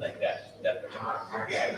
Like that. Okay.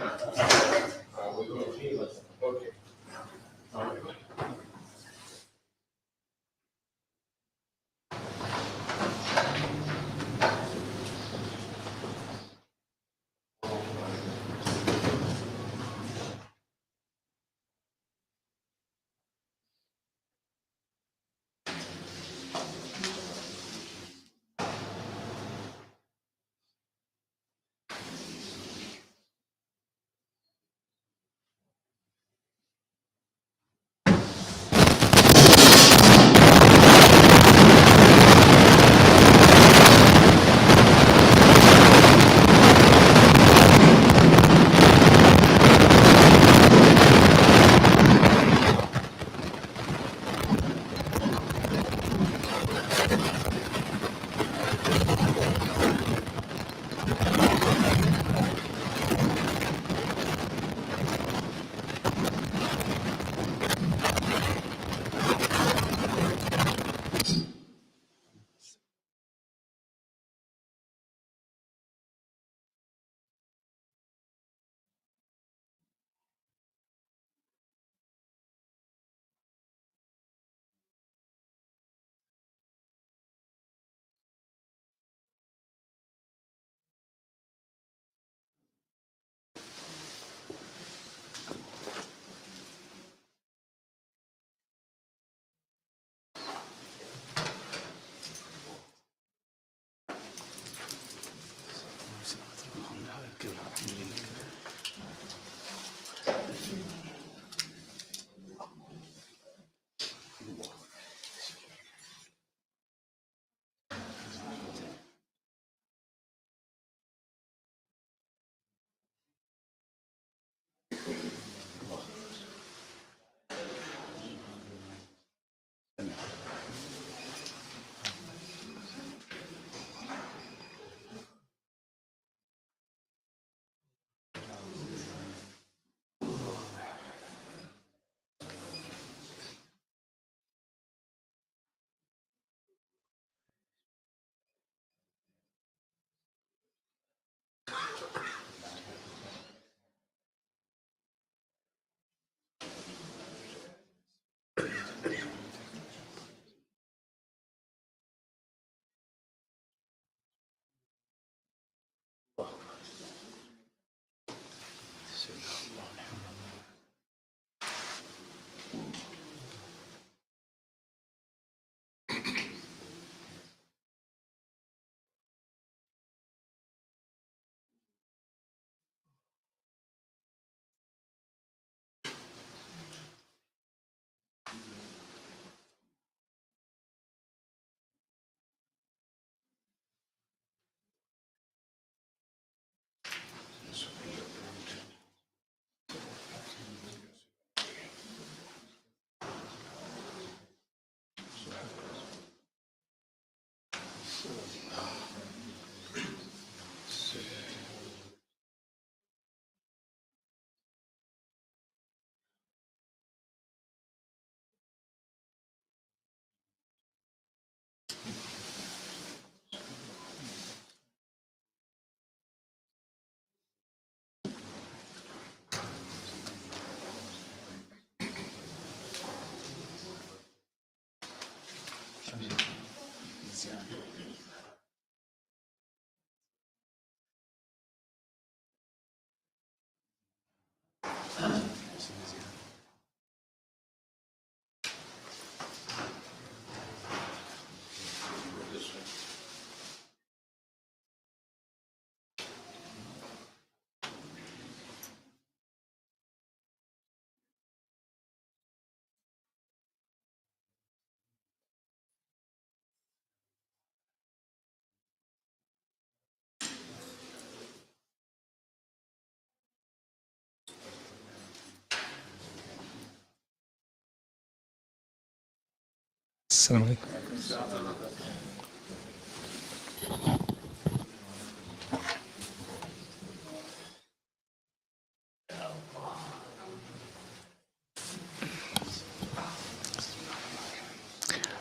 السلام عليكم.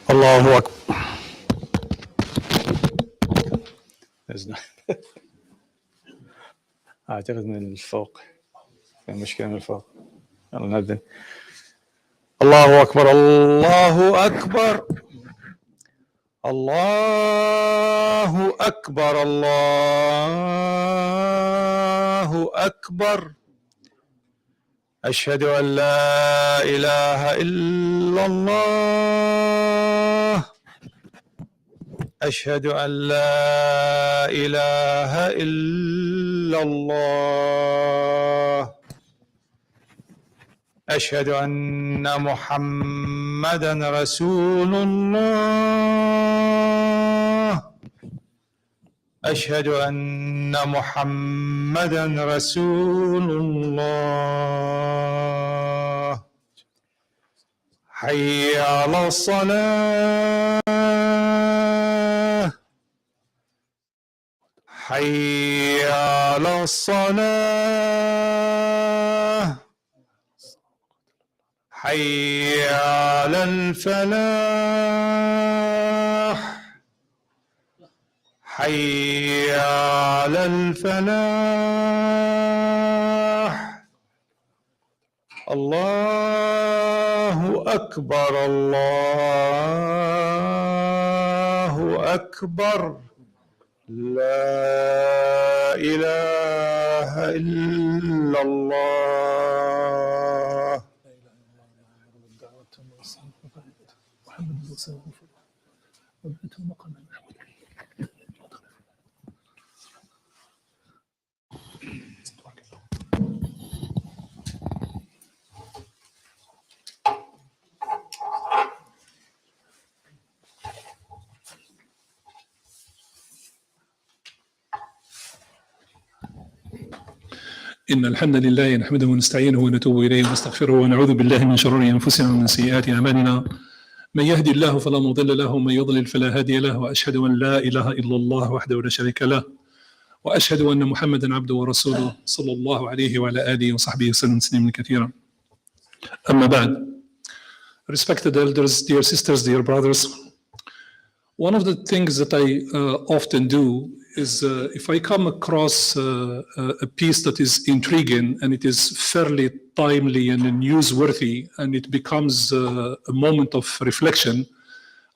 الله أكبر. أعتقد من الفوق، في مشكلة من الفوق. يلا نبدأ. الله أكبر الله أكبر الله أكبر الله أكبر. أشهد أن لا إله إلا الله. أشهد أن لا إله إلا الله. أشهد أن محمدًا رسول الله. أشهد أن محمدًا رسول الله. حي على الصلاة. حي على الصلاة. حي على الفلاح. حي على الفلاح. الله أكبر الله أكبر. لا إله إلا الله. إن الحمد لله نحمده ونستعينه ونتوب إليه ونستغفره ونعوذ بالله من شرور أنفسنا ومن سيئات أعمالنا. من يهدي الله فلا مضل له ومن يضلل فلا هادي له، وأشهد أن لا إله إلا الله وحده لا شريك له، وأشهد أن محمدا عبده ورسوله صلى الله عليه وعلى آله وصحبه وسلم تسليما كثيرا. أما بعد. Respected elders, dear sisters, dear brothers, one of the things that I often do is if I come across a piece that is intriguing and it is fairly timely and newsworthy and it becomes a moment of reflection,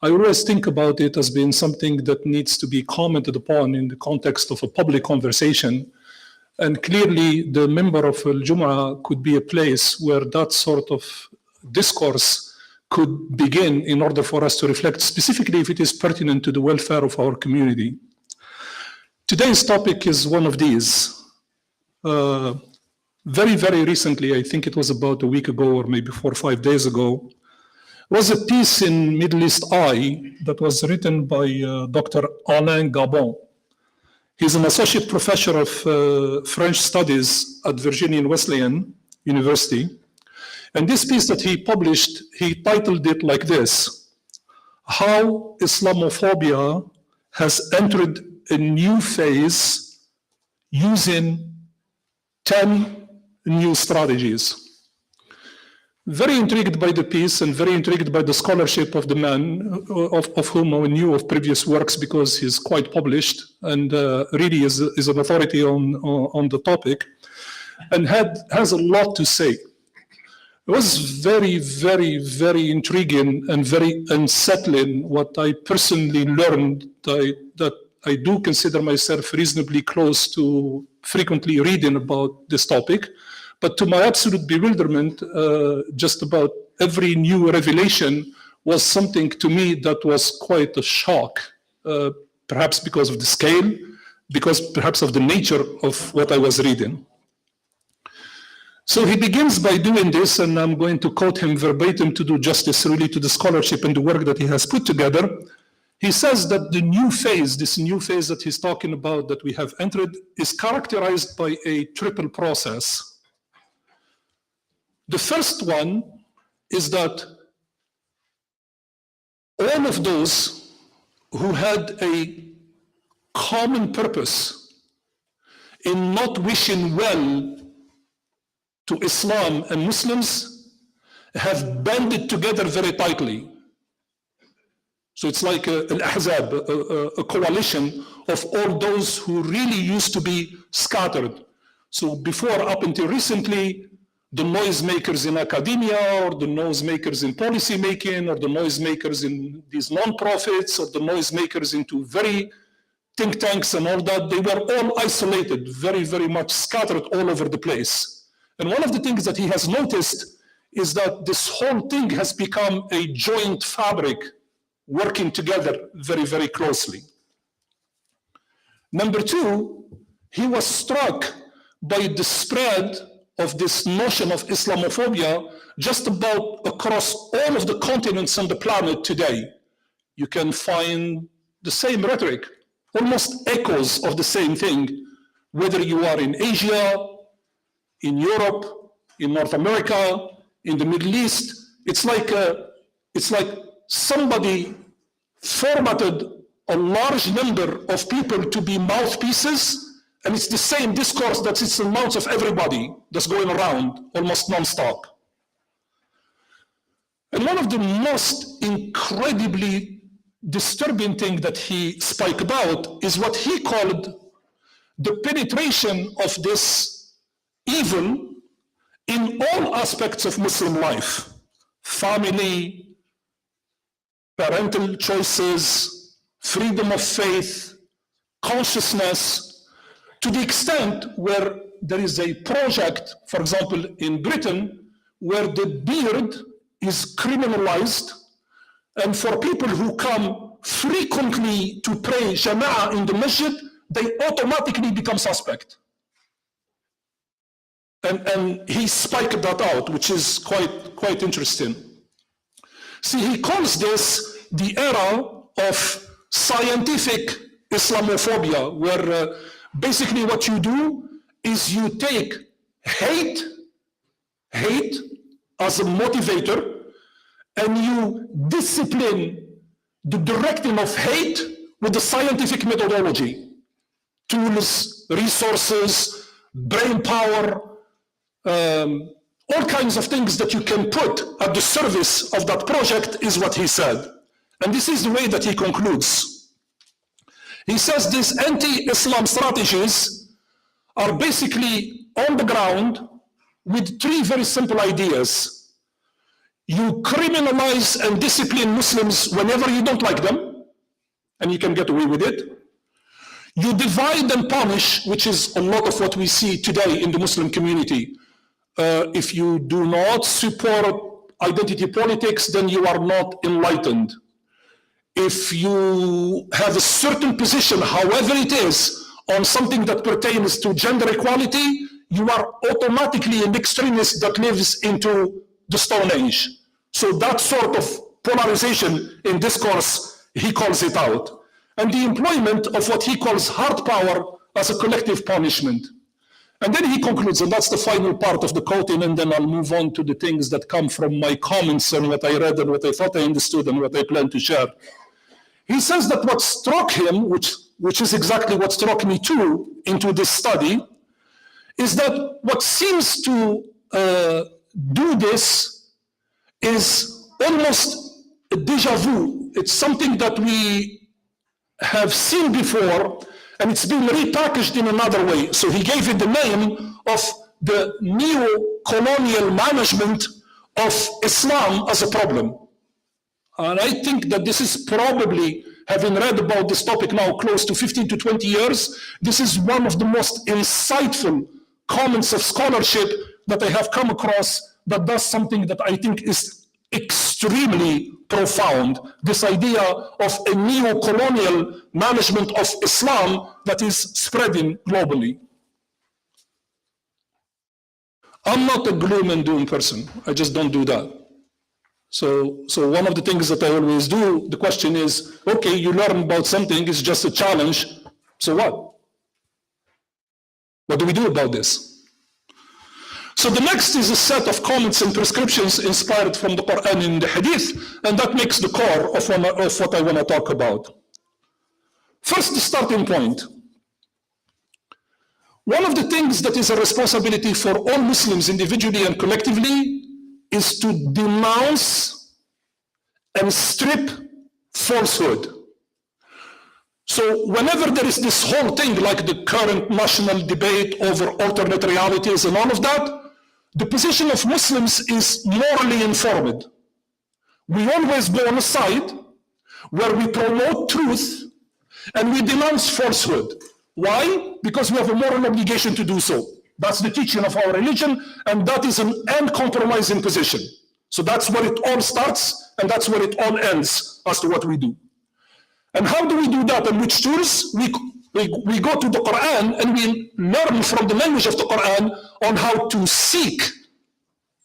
I always think about it as being something that needs to be commented upon in the context of a public conversation. And clearly the member of Al-Jum'ah could be a place where that sort of discourse could begin in order for us to reflect, specifically if it is pertinent to the welfare of our community. Today's topic is one of these. Very, very recently, I think it was about a week ago or maybe 4 or 5 days ago, was a piece in Middle East Eye that was written by Dr. Alain Gabon. He's an associate professor of French studies at Virginia Wesleyan University. And this piece that he published, he titled it like this: How Islamophobia has entered a new phase using 10 new strategies. Very intrigued by the piece and very intrigued by the scholarship of the man, of whom I knew of previous works because he's quite published and really is an authority on the topic, and has a lot to say. It was very, very, very intriguing and very unsettling what I personally learned, that I do consider myself reasonably close to frequently reading about this topic. But to my absolute bewilderment, just about every new revelation was something to me that was quite a shock, perhaps because of the scale, because perhaps of the nature of what I was reading. So he begins by doing this, and I'm going to quote him verbatim to do justice really to the scholarship and the work that he has put together. He says that the new phase, this new phase that he's talking about that we have entered, is characterized by a triple process. The first one is that all of those who had a common purpose in not wishing well to Islam and Muslims have banded together very tightly. So it's like an ahzab, a coalition of all those who really used to be scattered. So before, up until recently, the noisemakers in academia, or the noisemakers in policy making, or the noisemakers in these non-profits, or the noisemakers into very think tanks and all that, they were all isolated, very, very much scattered all over the place. And one of the things that he has noticed is that this whole thing has become a joint fabric, working together very, very closely. Number two, he was struck by the spread of this notion of Islamophobia just about across all of the continents on the planet today. You can find the same rhetoric, almost echoes of the same thing, whether you are in Asia, in Europe, in North America, in the Middle East. It's like somebody formatted a large number of people to be mouthpieces, and it's the same discourse that sits in the mouths of everybody that's going around almost nonstop. And one of the most incredibly disturbing thing that he spoke about is what he called the penetration of this evil in all aspects of Muslim life: family, parental choices, freedom of faith, consciousness, to the extent where there is a project, for example, in Britain, where the beard is criminalized, and for people who come frequently to pray Jama'ah in the masjid, they automatically become suspect. And he spiked that out, which is quite interesting. See, he calls this the era of scientific Islamophobia, where basically what you do is you take hate as a motivator, and you discipline the directing of hate with the scientific methodology. Tools, resources, brain power, all kinds of things that you can put at the service of that project is what he said. And this is the way that he concludes. He says these anti-Islam strategies are basically on the ground with three very simple ideas. You criminalize and discipline Muslims whenever you don't like them, and you can get away with it. You divide and punish, which is a lot of what we see today in the Muslim community. If you do not support identity politics, then you are not enlightened. If you have a certain position, however it is, on something that pertains to gender equality, you are automatically an extremist that lives into the Stone Age. So that sort of polarization in discourse, he calls it out. And the employment of what he calls hard power as a collective punishment. And then he concludes, and that's the final part of the quoting, and then I'll move on to the things that come from my comments and what I read and what I thought I understood and what I plan to share. He says that what struck him, which is exactly what struck me too into this study, is that what seems to do this is almost a déjà vu. It's something that we have seen before, and it's been repackaged in another way. So he gave it the name of the neo-colonial management of Islam as a problem. And I think that this is probably, having read about this topic now close to 15 to 20 years, this is one of the most insightful comments of scholarship that I have come across that does something that I think is extremely profound. This idea of a neo-colonial management of Islam that is spreading globally. I'm not a gloom and doom person. I just don't do that. So one of the things that I always do, the question is, okay, you learn about something, it's just a challenge, so what? What do we do about this? So the next is a set of comments and prescriptions inspired from the Quran and the Hadith, and that makes the core of what I want to talk about. First, the starting point. One of the things that is a responsibility for all Muslims individually and collectively is to denounce and strip falsehood. So whenever there is this whole thing like the current national debate over alternate realities and all of that, the position of Muslims is morally informed. We always go on a side where we promote truth and we denounce falsehood. Why? Because we have a moral obligation to do so. That's the teaching of our religion, and that is an uncompromising position. So that's where it all starts, and that's where it all ends as to what we do. And how do we do that, and which tools? We go to the Quran and we learn from the language of the Quran on how to seek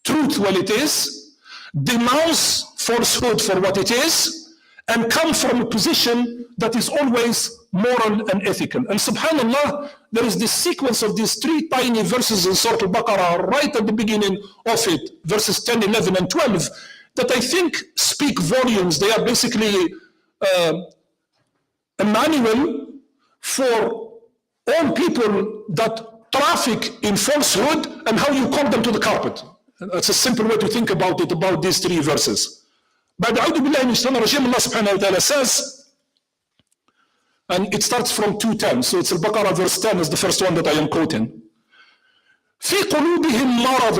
truth when it is, denounce falsehood for what it is, and come from a position that is always moral and ethical. And subhanAllah, there is this sequence of these three tiny verses in Surah Al-Baqarah right at the beginning of it, verses 10, 11, and 12, that I think speak volumes. They are basically a manual for all people that traffic in falsehood and how you call them to the carpet. That's a simple way to think about it, about these three verses. But Allah subhanahu wa ta'ala says, and it starts from 2:10, so it's Al-Baqarah verse 10 is the first one that I am quoting. فِي قُلُوبِهِمْ مَرَضٌ,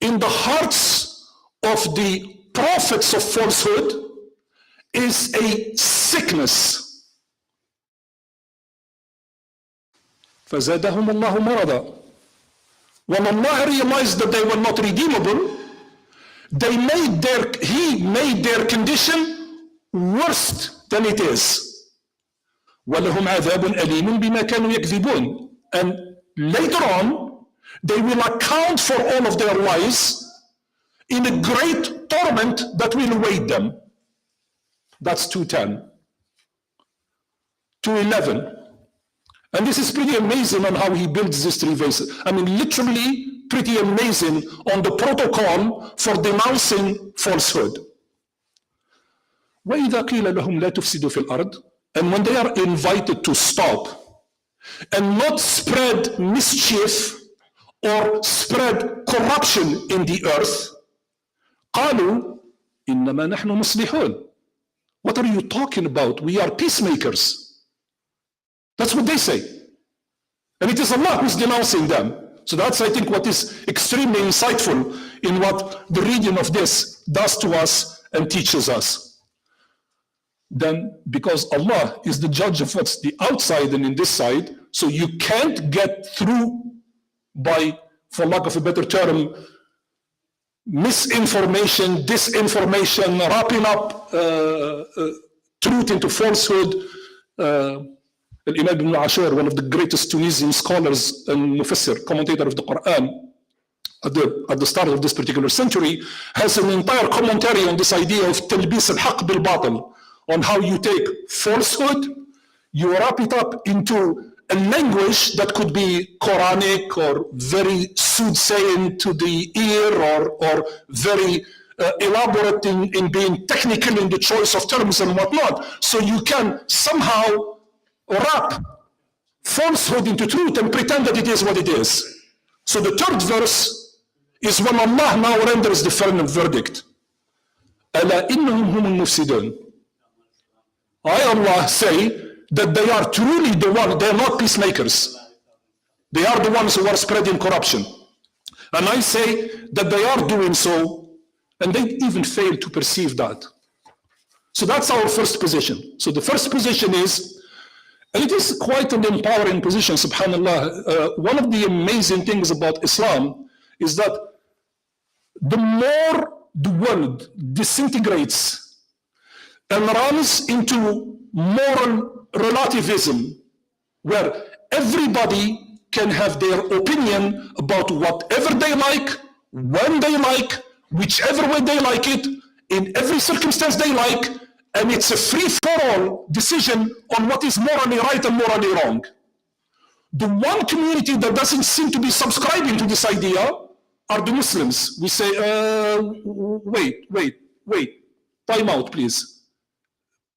in the hearts of the prophets of falsehood is a sickness. فَزَادَهُمُ اللَّهُ مَرَضًا. When Allah realized that they were not redeemable, he made their condition worse than it is. وَلَهُمْ عَذَابٌ أَلِيمٌ بِمَا كَانُوا يَكْذِبُونَ. And later on, they will account for all of their lies in a great torment that will await them. That's 2:10. 2:11. And this is pretty amazing on how he builds these three verses. I mean, literally pretty amazing on the protocol for denouncing falsehood. وَإِذَا قِيلَ لَهُمْ لَا تُفْسِدُوا فِي الْأَرْضِ. And when they are invited to stop and not spread mischief or spread corruption in the earth, قَالُوا إِنَّمَا نَحْنُ مُصْلِحُونَ. What are you talking about? We are peacemakers. That's what they say. And it is Allah who's denouncing them. So that's, I think, what is extremely insightful in what the reading of this does to us and teaches us. Then, because Allah is the judge of what's the outside and in this side, so you can't get through by, for lack of a better term, misinformation, disinformation, wrapping up truth into falsehood. Imam ibn Ashur, one of the greatest Tunisian scholars and mufassir, commentator of the Quran, at the start of this particular century, has an entire commentary on this idea of talbis al-haq bil-batil, on how you take falsehood, you wrap it up into a language that could be Quranic or very soothsaying to the ear, or very elaborate in being technical in the choice of terms and whatnot. So you can somehow wrap falsehood into truth and pretend that it is what it is. So the third verse is when Allah now renders the final verdict. أَلَا إِنَّهُمْ هُمُ الْمُفْسِدُونَ. I, Allah, say that they are truly the one, they are not peacemakers. They are the ones who are spreading corruption. And I say that they are doing so, and they even fail to perceive that. So that's our first position. So the first position is, and it is quite an empowering position, subhanAllah. One of the amazing things about Islam is that the more the world disintegrates and runs into moral relativism, where everybody can have their opinion about whatever they like, when they like, whichever way they like it, in every circumstance they like, and it's a free-for-all decision on what is morally right and morally wrong. The one community that doesn't seem to be subscribing to this idea are the Muslims. We say, wait, time out, please.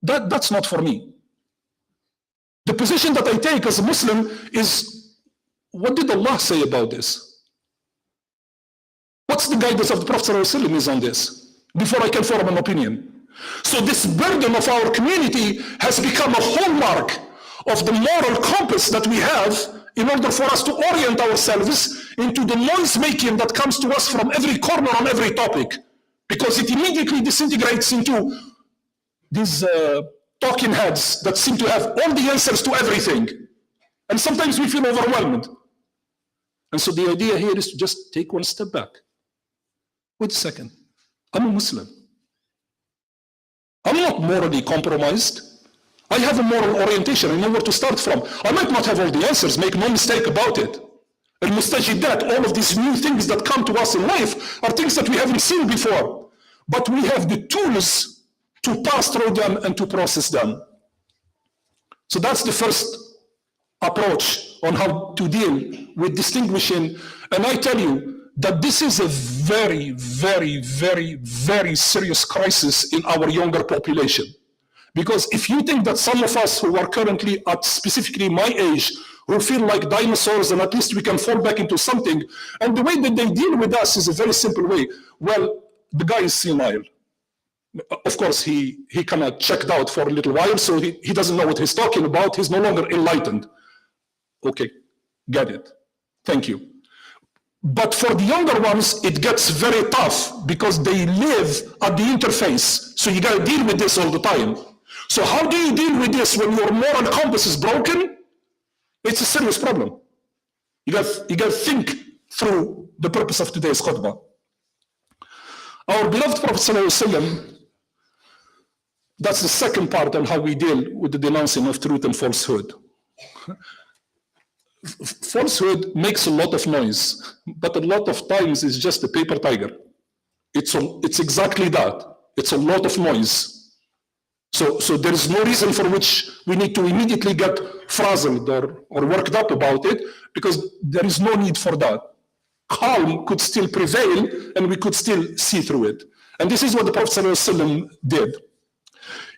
That's not for me. The position that I take as a Muslim is, what did Allah say about this? What's the guidance of the Prophet ﷺ is on this? Before I can form an opinion. So this burden of our community has become a hallmark of the moral compass that we have in order for us to orient ourselves into the noise making that comes to us from every corner on every topic, because it immediately disintegrates into these talking heads that seem to have all the answers to everything. And sometimes we feel overwhelmed. And so the idea here is to just take one step back. Wait a second. I'm a Muslim. I'm not morally compromised. I have a moral orientation. I know where to start from. I might not have all the answers, make no mistake about it. Al-mustajidat, all of these new things that come to us in life are things that we haven't seen before. But we have the tools to pass through them and to process them. So that's the first approach on how to deal with distinguishing. And I tell you that this is a very, very, very, very serious crisis in our younger population. Because if you think that some of us who are currently at specifically my age, who feel like dinosaurs and at least we can fall back into something, and the way that they deal with us is a very simple way. Well, the guy is senile. Of course, he kind of checked out for a little while, so he doesn't know what he's talking about. He's no longer enlightened. Okay, get it. Thank you. But for the younger ones, it gets very tough because they live at the interface. So you got to deal with this all the time. So how do you deal with this when your moral compass is broken? It's a serious problem. You got to think through the purpose of today's khutbah. Our beloved Prophet ﷺ, that's the second part on how we deal with the denouncing of truth and falsehood. Falsehood makes a lot of noise, but a lot of times it's just a paper tiger. It's exactly that. It's a lot of noise. So there is no reason for which we need to immediately get frazzled or worked up about it, because there is no need for that. Calm could still prevail and we could still see through it. And this is what the Prophet ﷺ did.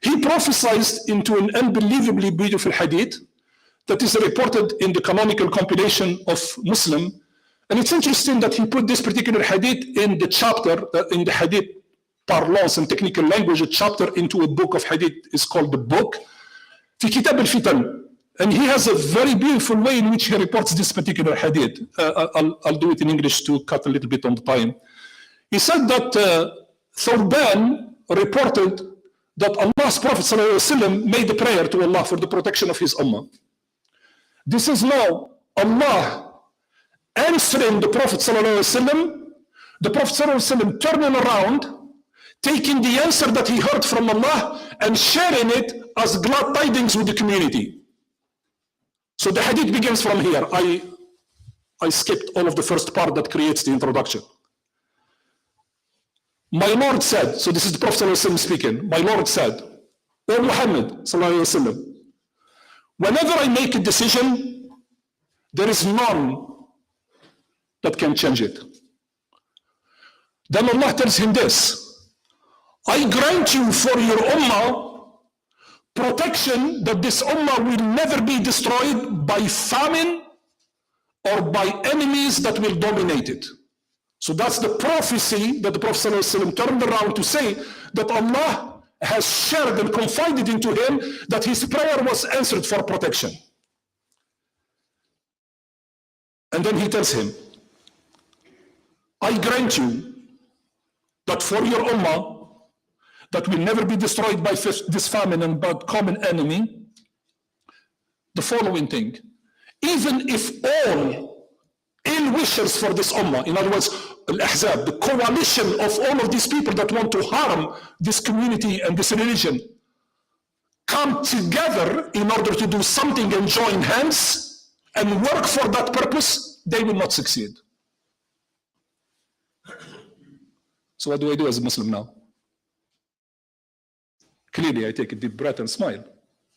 He prophesied into an unbelievably beautiful hadith that is reported in the canonical compilation of Muslim. And it's interesting that he put this particular hadith in the chapter, in the hadith parlance and technical language, a chapter into a book of hadith is called the book, في كتاب الفتن. And he has a very beautiful way in which he reports this particular hadith. I'll do it in English to cut a little bit on the time. He said that Thawban reported that Allah's Prophet ﷺ made a prayer to Allah for the protection of his ummah. This is now Allah answering the Prophet ﷺ, the Prophet ﷺ turning around, taking the answer that he heard from Allah and sharing it as glad tidings with the community. So the hadith begins from here. I skipped all of the first part that creates the introduction. My Lord said, so this is the Prophet ﷺ speaking, my Lord said, O Mohamed ﷺ, whenever I make a decision, there is none that can change it. Then Allah tells him this, I grant you for your ummah protection that this ummah will never be destroyed by famine or by enemies that will dominate it. So that's the prophecy that the Prophet ﷺ turned around to say that Allah has shared and confided into him that his prayer was answered for protection. And then he tells him, I grant you that for your ummah that will never be destroyed by this famine and by common enemy, the following thing, even if all ill wishers for this ummah, in other words, al-ahzab, the coalition of all of these people that want to harm this community and this religion, come together in order to do something and join hands and work for that purpose, they will not succeed. So what do I do as a Muslim now? Clearly, I take a deep breath and smile.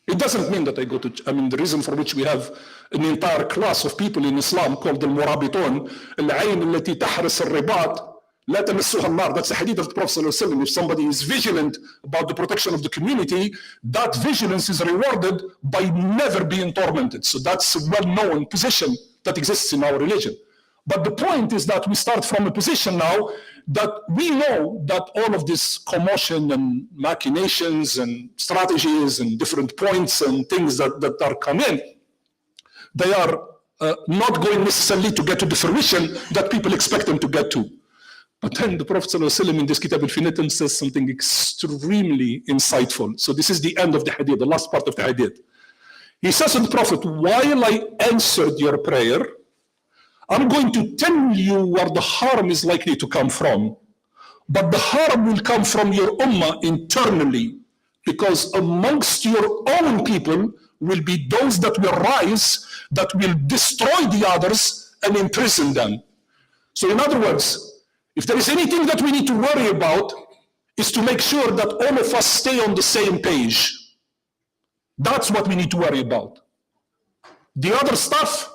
It doesn't mean that I go to, the reason for which we have an entire class of people in Islam called the Murabitun, العين التي تحرس الرباط لا تمسها النار. That's the hadith of the Prophet ﷺ. If somebody is vigilant about the protection of the community, that vigilance is rewarded by never being tormented. So that's a well-known position that exists in our religion. But the point is that we start from a position now that we know that all of this commotion and machinations and strategies and different points and things that are coming, they are not going necessarily to get to the fruition that people expect them to get to. But then the Prophet ﷺ in this Kitab al-Finitan says something extremely insightful. So this is the end of the hadith, the last part of the hadith. He says to the Prophet, while I answered your prayer, I'm going to tell you where the harm is likely to come from. But the harm will come from your ummah internally, because amongst your own people will be those that will rise, that will destroy the others and imprison them. So in other words, if there is anything that we need to worry about, is to make sure that all of us stay on the same page. That's what we need to worry about. The other stuff,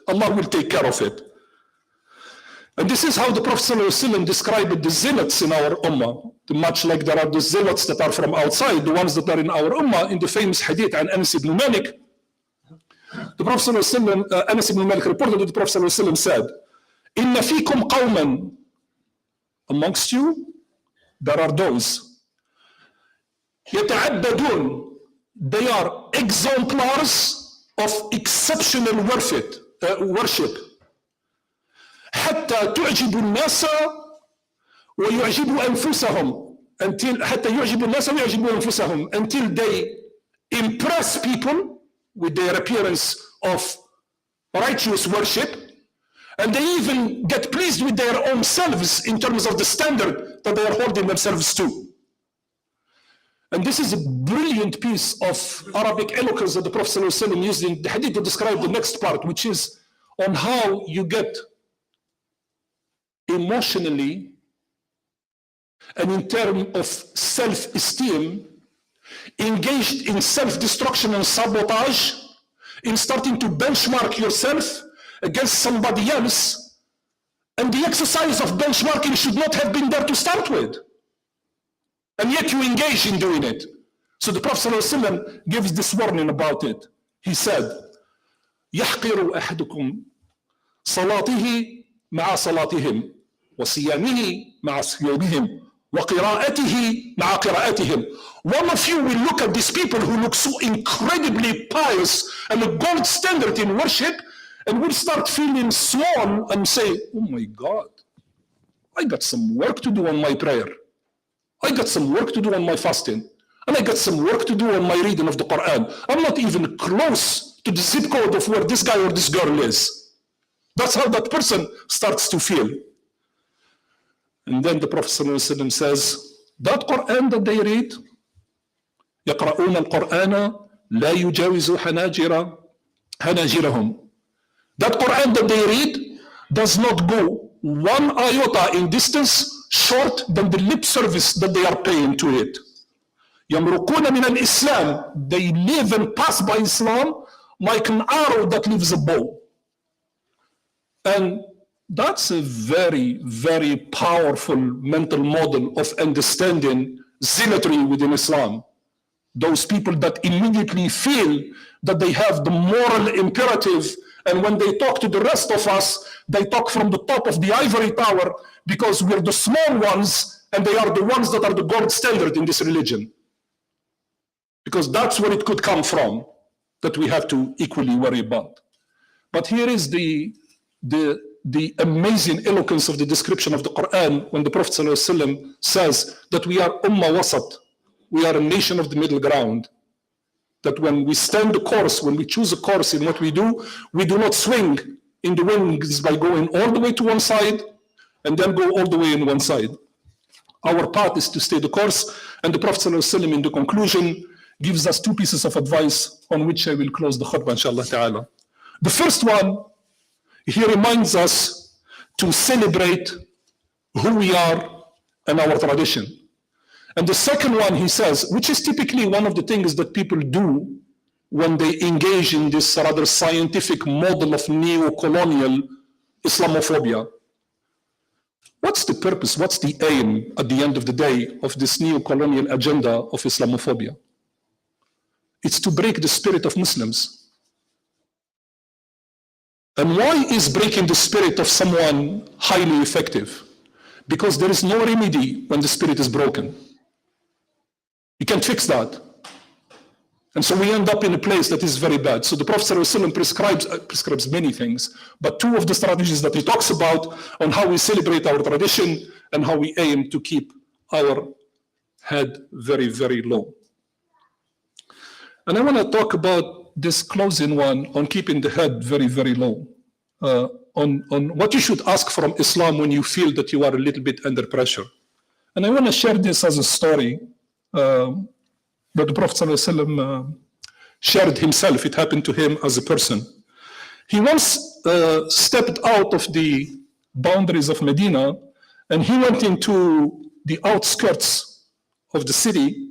Allah will take care of it. And this is how the Prophet ﷺ described the zealots in our ummah. Much like there are the zealots that are from outside, the ones that are in our ummah, in the famous hadith and Anas ibn Malik. The Prophet ﷺ, Anas ibn Malik reported that the Prophet ﷺ said, Inna fikum qawman, amongst you, there are those. يتعبدون, they are exemplars of exceptional worship. حتى تعجب الناس ويعجبوا أنفسهم, until حتى يعجب الناس ويعجبوا أنفسهم, until they impress people with their appearance of righteous worship. And they even get pleased with their own selves in terms of the standard that they are holding themselves to. And this is a brilliant piece of Arabic eloquence that the Prophet ﷺ used in the hadith to describe the next part, which is on how you get emotionally and in terms of self-esteem engaged in self-destruction and sabotage, in starting to benchmark yourself against somebody else, and the exercise of benchmarking should not have been there to start with, and yet you engage in doing it. So the Prophet ﷺ gives this warning about it. He said, يحقر أحدكم صلاته مع صلاتهم وصيامه مع صيامهم وقراءته مع قراءتهم. One of you will look at these people who look so incredibly pious and a gold standard in worship, and we'll start feeling small and say, oh my God, I got some work to do on my prayer. I got some work to do on my fasting. And I got some work to do on my reading of the Quran. I'm not even close to the zip code of where this guy or this girl is. That's how that person starts to feel. And then the Prophet ﷺ says, that Quran that they read, يقرؤون القرآن لا يجاوز حناجرهم. That Quran that they read does not go one iota in distance short than the lip service that they are paying to it. يمرقون من الإسلام, they live and pass by Islam like an arrow that leaves a bow. And that's a very, very powerful mental model of understanding zealotry within Islam. Those people that immediately feel that they have the moral imperative, and when they talk to the rest of us, they talk from the top of the ivory tower because we're the small ones and they are the ones that are the gold standard in this religion. Because that's where it could come from, that we have to equally worry about. But here is the amazing eloquence of the description of the Quran when the Prophet ﷺ says that we are ummah wasat, we are a nation of the middle ground. That when we stand the course, when we choose a course in what we do not swing in the wings by going all the way to one side and then go all the way in one side. Our path is to stay the course, and the Prophet ﷺ in the conclusion gives us two pieces of advice on which I will close the khutbah, inshallah ta'ala. The first one, he reminds us to celebrate who we are and our tradition. And the second one, he says, which is typically one of the things that people do when they engage in this rather scientific model of neo-colonial Islamophobia. What's the purpose, what's the aim at the end of the day of this neo-colonial agenda of Islamophobia? It's to break the spirit of Muslims. And why is breaking the spirit of someone highly effective? Because there is no remedy when the spirit is broken. You can't fix that. And so we end up in a place that is very bad. So the Prophet ﷺ prescribes many things, but two of the strategies that he talks about on how we celebrate our tradition and how we aim to keep our head very, very low. And I want to talk about this closing one on keeping the head very, very low, on what you should ask from Islam when you feel that you are a little bit under pressure. And I want to share this as a story that the Prophet ﷺ shared himself. It happened to him as a person. He once stepped out of the boundaries of Medina, and he went into the outskirts of the city,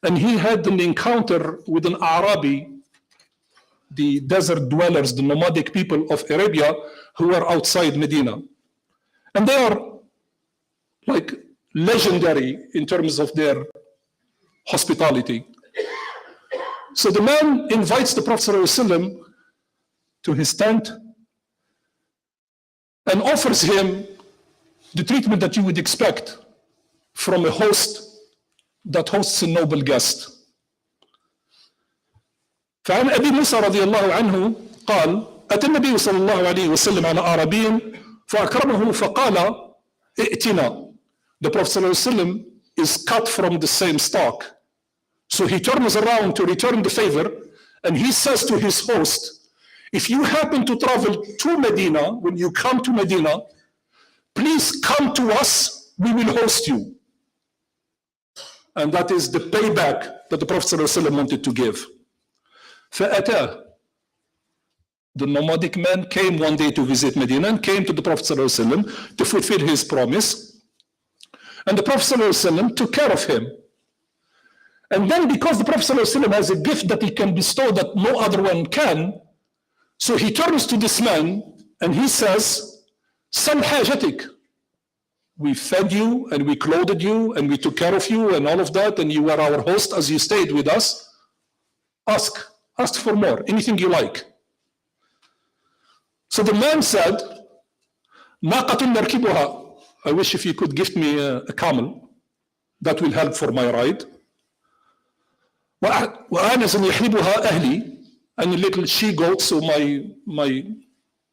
and he had an encounter with an Arabi, the desert dwellers, the nomadic people of Arabia who are outside Medina. And they are like legendary in terms of their hospitality. So the man invites the Prophet ﷺ to his tent and offers him the treatment that you would expect from a host that hosts a noble guest. فعن أبي موسى رضي الله عنه قال أتى النبي صلى الله عليه وسلم على أعرابي فأكرمه فقال ائتنا. The Prophet ﷺ is cut from the same stock. So he turns around to return the favor, and he says to his host, if you happen to travel to Medina, when you come to Medina, please come to us, we will host you. And that is the payback that the Prophet ﷺ wanted to give. فأتاه. The nomadic man came one day to visit Medina and came to the Prophet ﷺ to fulfill his promise. And the Prophet ﷺ took care of him. And then because the Prophet ﷺ has a gift that he can bestow that no other one can, so he turns to this man and he says, Sal hajatik. We fed you and we clothed you and we took care of you and all of that, and you were our host as you stayed with us. Ask for more, anything you like. So the man said, Naqatun narkibuha. I wish if you could gift me a camel, that will help for my ride. وآنس يحلبها أهلي, and a little she-goat, so my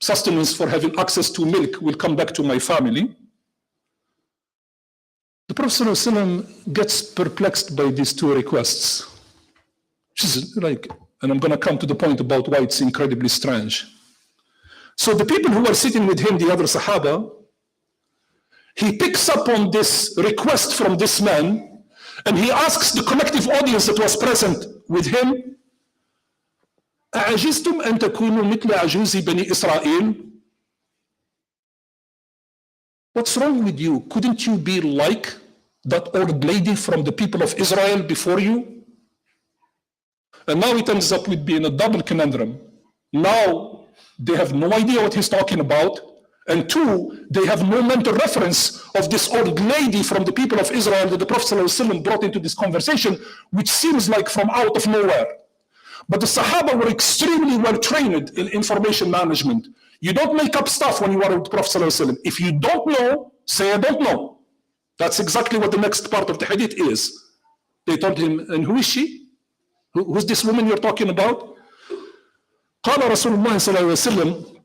sustenance for having access to milk will come back to my family. The Prophet ﷺ gets perplexed by these two requests. She's like, and I'm going to come to the point about why it's incredibly strange. So the people who were sitting with him, the other Sahaba, he picks up on this request from this man, and he asks the collective audience that was present with him, أعجزتم أن تكونوا مثل عجوز بني إسرائيل? What's wrong with you? Couldn't you be like that old lady from the people of Israel before you? And now it ends up with being a double conundrum. Now they have no idea what he's talking about. And two, they have no mental reference of this old lady from the people of Israel that the Prophet ﷺ brought into this conversation, which seems like from out of nowhere. But the Sahaba were extremely well trained in information management. You don't make up stuff when you are with the Prophet ﷺ. If you don't know, say I don't know. That's exactly what the next part of the hadith is. They told him, and who is she? Who's this woman you're talking about? قال رسول الله صلى الله عليه وسلم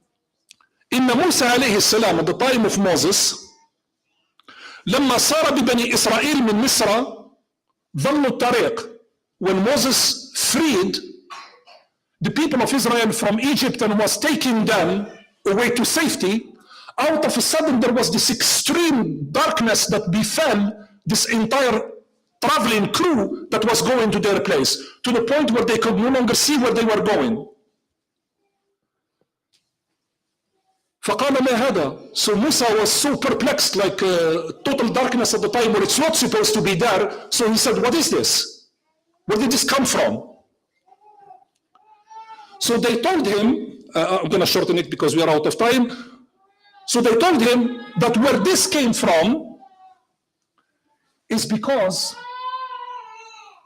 إن موسى عليه السلام, at the time of Moses, لما صار ببني إسرائيل من مصر ظلوا الطريق. When Moses freed the people of Israel from Egypt and was taking them away to safety, out of a sudden there was this extreme darkness that befell this entire traveling crew that was going to their place, to the point where they could no longer see where they were going. فقال ما هذا? So Musa was so perplexed, like total darkness at the time where it's not supposed to be there. So he said, what is this? Where did this come from? So they told him, I'm going to shorten it because we are out of time. So they told him that where this came from is because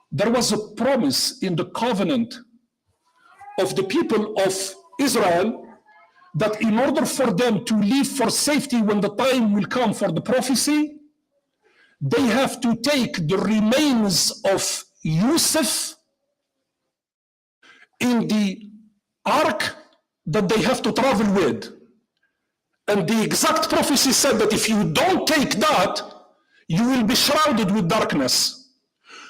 there was a promise in the covenant of the people of Israel that in order for them to leave for safety when the time will come for the prophecy, they have to take the remains of Yusuf in the ark that they have to travel with. And the exact prophecy said that if you don't take that, you will be shrouded with darkness.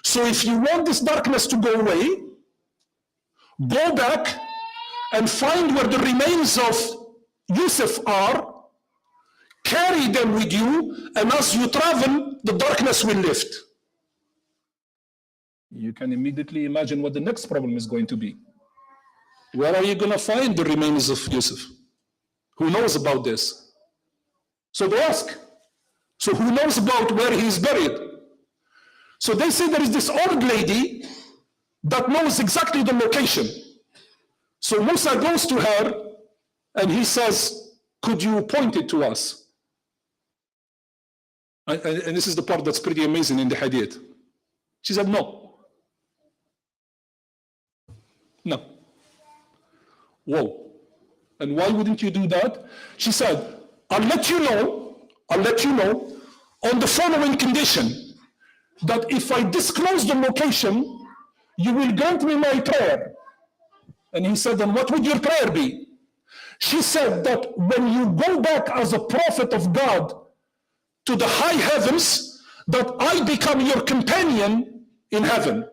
So if you want this darkness to go away, go back and find where the remains of Yusuf are, carry them with you, and as you travel, the darkness will lift. You can immediately imagine what the next problem is going to be. Where are you going to find the remains of Yusuf? Who knows about this? So they ask, so who knows about where he is buried? So they say there is this old lady that knows exactly the location. So Musa goes to her and he says, could you point it to us? And this is the part that's pretty amazing in the hadith. She said, no. No. Whoa. And why wouldn't you do that? She said, I'll let you know on the following condition, that if I disclose the location, you will grant me my prayer. And he said, then what would your prayer be? She said that when you go back as a prophet of God to the high heavens, that I become your companion in heaven.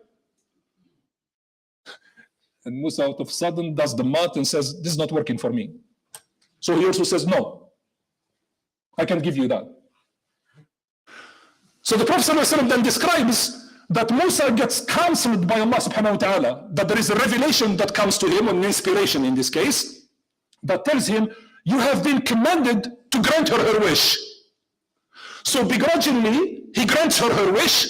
And Musa out of sudden does the math and says, this is not working for me. So he also says, no, I can give you that. So the Prophet ﷺ then describes that Musa gets counseled by Allah subhanahu wa ta'ala, that there is a revelation that comes to him, an inspiration in this case, that tells him, you have been commanded to grant her her wish. So begrudgingly, he grants her her wish,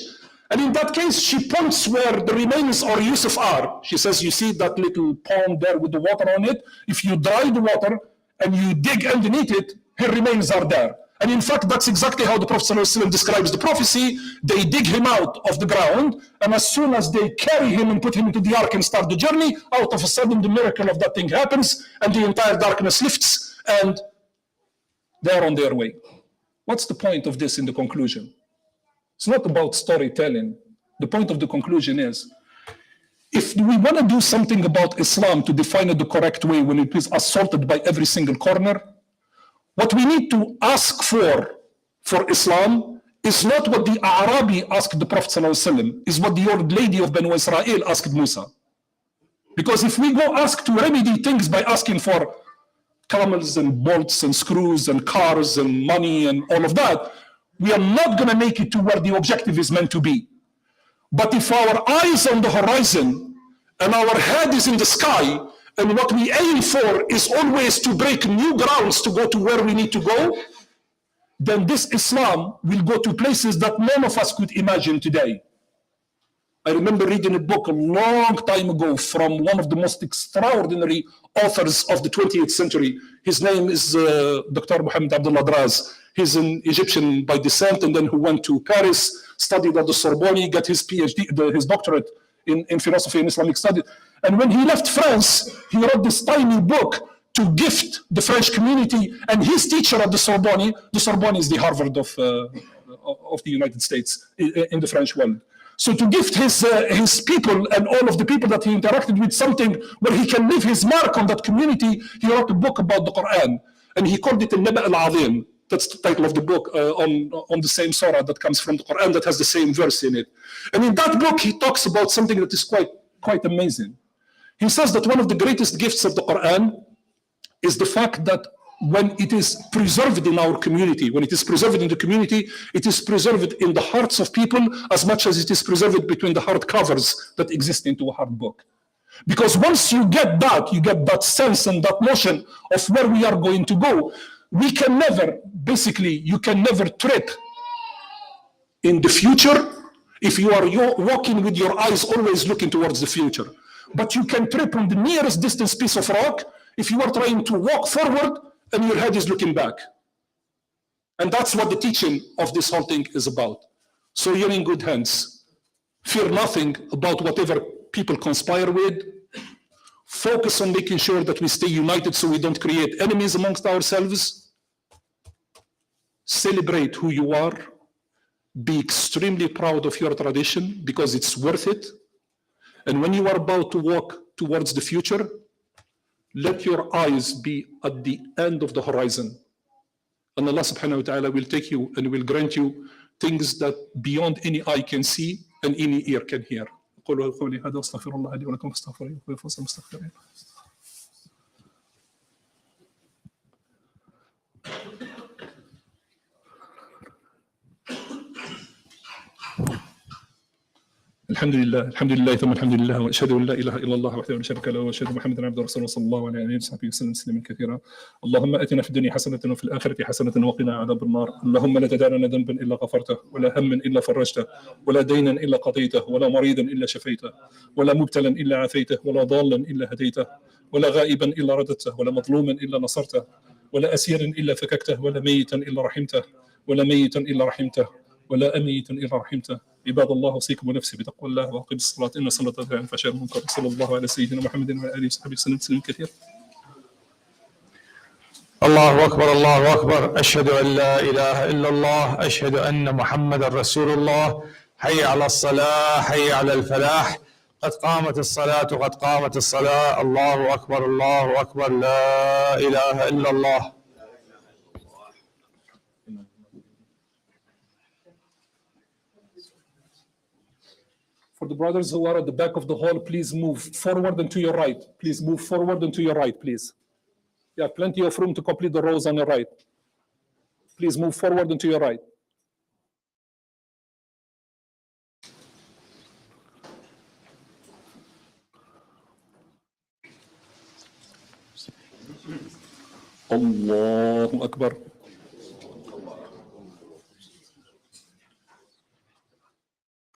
and in that case, she points where the remains of Yusuf are. She says, you see that little pond there with the water on it? If you dry the water and you dig underneath it, her remains are there. And in fact, that's exactly how the Prophet ﷺ describes the prophecy. They dig him out of the ground, and as soon as they carry him and put him into the ark and start the journey, out of a sudden the miracle of that thing happens, and the entire darkness lifts, and they're on their way. What's the point of this in the conclusion? It's not about storytelling. The point of the conclusion is, if we want to do something about Islam to define it the correct way when it is assaulted by every single corner, what we need to ask for Islam is not what the Arabi asked the Prophet ﷺ, is what the old lady of Banu Israel asked Musa. Because if we go ask to remedy things by asking for camels and bolts and screws and cars and money and all of that, we are not going to make it to where the objective is meant to be. But if our eyes on the horizon and our head is in the sky, and what we aim for is always to break new grounds to go to where we need to go, then this Islam will go to places that none of us could imagine today. I remember reading a book a long time ago from one of the most extraordinary authors of the 20th century. His name is Dr. Mohamed Abdullah Draz. He's an Egyptian by descent, and then who went to Paris, studied at the Sorbonne, got his PhD, his doctorate in philosophy and Islamic studies. And when he left France, he wrote this tiny book to gift the French community. And his teacher at the Sorbonne is the Harvard of the United States in the French world. So to gift his people and all of the people that he interacted with something where he can leave his mark on that community, he wrote a book about the Quran. And he called it Al-Naba al-Azim. That's the title of the book on the same surah that comes from the Quran that has the same verse in it. And in that book, he talks about something that is quite amazing. He says that one of the greatest gifts of the Quran is the fact that when it is preserved in our community, when it is preserved in the community, it is preserved in the hearts of people as much as it is preserved between the hard covers that exist into a hard book. Because once you get that sense and that notion of where we are going to go, you can never trip in the future if you are walking with your eyes always looking towards the future. But you can trip on the nearest distance piece of rock if you are trying to walk forward and your head is looking back. And that's what the teaching of this whole thing is about. So you're in good hands. Fear nothing about whatever people conspire with. focus on making sure that we stay united so we don't create enemies amongst ourselves. Celebrate who you are. Be extremely proud of your tradition because it's worth it. And when you are about to walk towards the future, let your eyes be at the end of the horizon. And Allah subhanahu wa ta'ala will take you and will grant you things that beyond any eye can see and any ear can hear. قولوا قولي هذا واستغفر الله لي ولكم فاستغفروه ويغفر المستغفرين. الحمد لله ثم الحمد لله واشهد ان لا اله الا الله وحده لا شريك له واشهد ان محمدا عبده ورسوله صلى الله عليه وعلى اله وصحبه وسلم تسليما كثيرا. اللهم اتنا في الدنيا حسنه وفي الاخره حسنه وقنا عذاب النار. اللهم لا تدع لنا ذنبا الا غفرته ولا هما الا فرجته ولا دينا الا قضيته ولا مريضا الا شفيته ولا مبتلا الا عافيته ولا ضالا الا هديته ولا غائبا الا رددته ولا مظلوما الا نصرته ولا اسيرا الا فككته ولا ميتا الا رحمته ولا ميتا الا رحمته ولا أميتا إلا رحمته. عباد الله أوصيكم ونفسي بتقوى الله وأقم الصلاة إن الصلاة تنهى عن الفحشاء والمنكر. صلى الله على سيدنا محمد وعلى آله وصحبه وسلم تسليما كثيرا. الله أكبر الله أكبر. أشهد أن لا إله إلا الله. أشهد أن محمد رسول الله. حي على الصلاة حي على الفلاح. قد قامت الصلاة قد قامت الصلاة. الله أكبر الله أكبر. لا إله إلا الله. For the brothers who are at the back of the hall, please move forward and to your right. Please move forward and to your right, please. You have plenty of room to complete the rows on your right. Please move forward and to your right. Allahu Akbar.